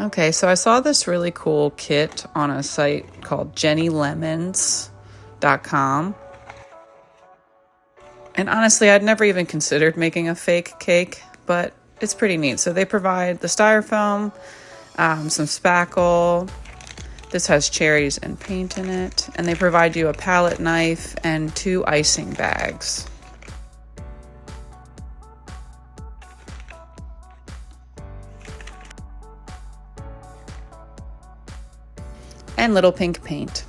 Okay, so I saw this really cool kit on a site called jennylemons.com. And honestly, I'd never even considered making a fake cake, but it's pretty neat. So they provide the styrofoam, some spackle. This has cherries and paint in it. And they provide you a palette knife and 2 icing bags. And little pink paint.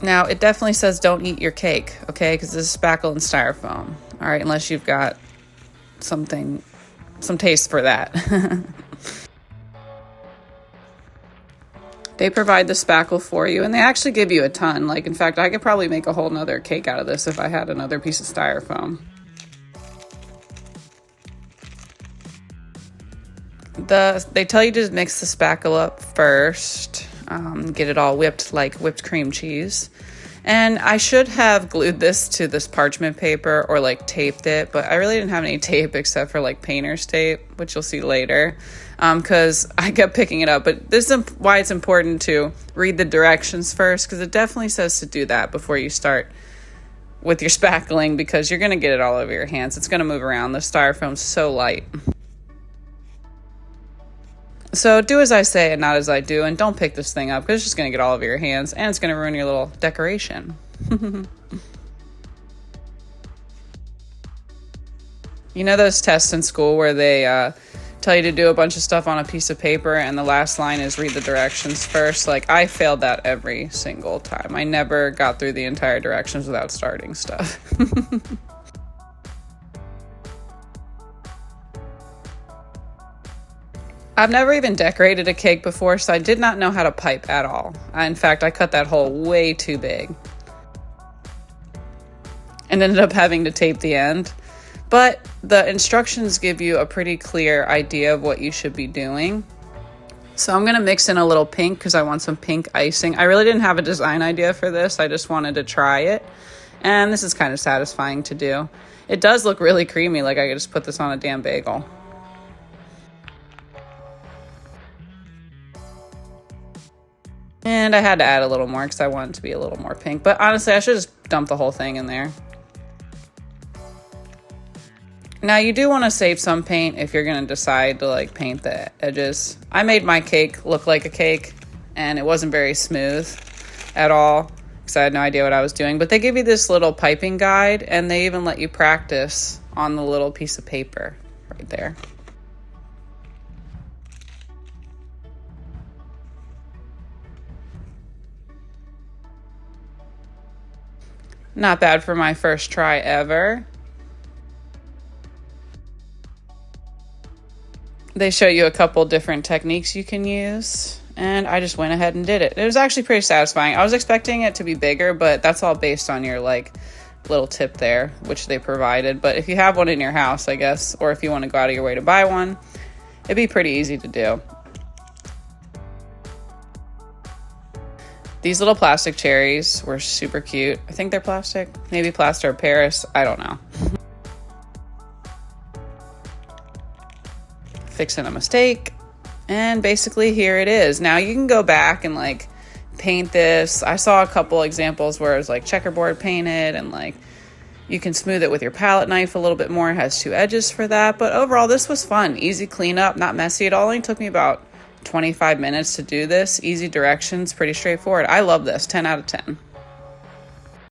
Now, it definitely says don't eat your cake, okay? Because this is spackle and styrofoam. All right, unless you've got some taste for that. They provide the spackle for you, and they actually give you a ton. Like, in fact, I could probably make a whole nother cake out of this if I had another piece of styrofoam. They tell you to mix the spackle up first, get it all whipped like whipped cream cheese. And I should have glued this to this parchment paper or like taped it, but I really didn't have any tape except for like painter's tape, which you'll see later, because I kept picking it up. But this is why it's important to read the directions first, because it definitely says to do that before you start with your spackling, because you're going to get it all over your hands. It's going to move around. The styrofoam's so light. So do as I say and not as I do, and don't pick this thing up because it's just going to get all over your hands and it's going to ruin your little decoration. You know those tests in school where they tell you to do a bunch of stuff on a piece of paper and the last line is read the directions first? Like, I failed that every single time. I never got through the entire directions without starting stuff. I've never even decorated a cake before, so I did not know how to pipe at all. In fact, I cut that hole way too big and ended up having to tape the end. But the instructions give you a pretty clear idea of what you should be doing. So I'm going to mix in a little pink because I want some pink icing. I really didn't have a design idea for this. I just wanted to try it. And this is kind of satisfying to do. It does look really creamy, like I could just put this on a damn bagel. And I had to add a little more because I wanted it to be a little more pink. But honestly, I should just dump the whole thing in there. Now, you do want to save some paint if you're going to decide to like paint the edges. I made my cake look like a cake, and it wasn't very smooth at all because I had no idea what I was doing. But they give you this little piping guide, and they even let you practice on the little piece of paper right there. Not bad for my first try ever. They show you a couple different techniques you can use, and I just went ahead and did it. It was actually pretty satisfying. I was expecting it to be bigger, but that's all based on your like little tip there, which they provided. But if you have one in your house, I guess, or if you want to go out of your way to buy one, it'd be pretty easy to do. These little plastic cherries were super cute. I think they're plastic, maybe plaster of Paris, I don't know. Fixing a mistake, and basically here it is. Now you can go back and like paint this. I saw a couple examples where it was like checkerboard painted, and like you can smooth it with your palette knife a little bit more. It has 2 edges for that, but overall this was fun. Easy cleanup, not messy. It only took me about 25 minutes to do this. Easy directions, pretty straightforward. I love this. 10 out of 10.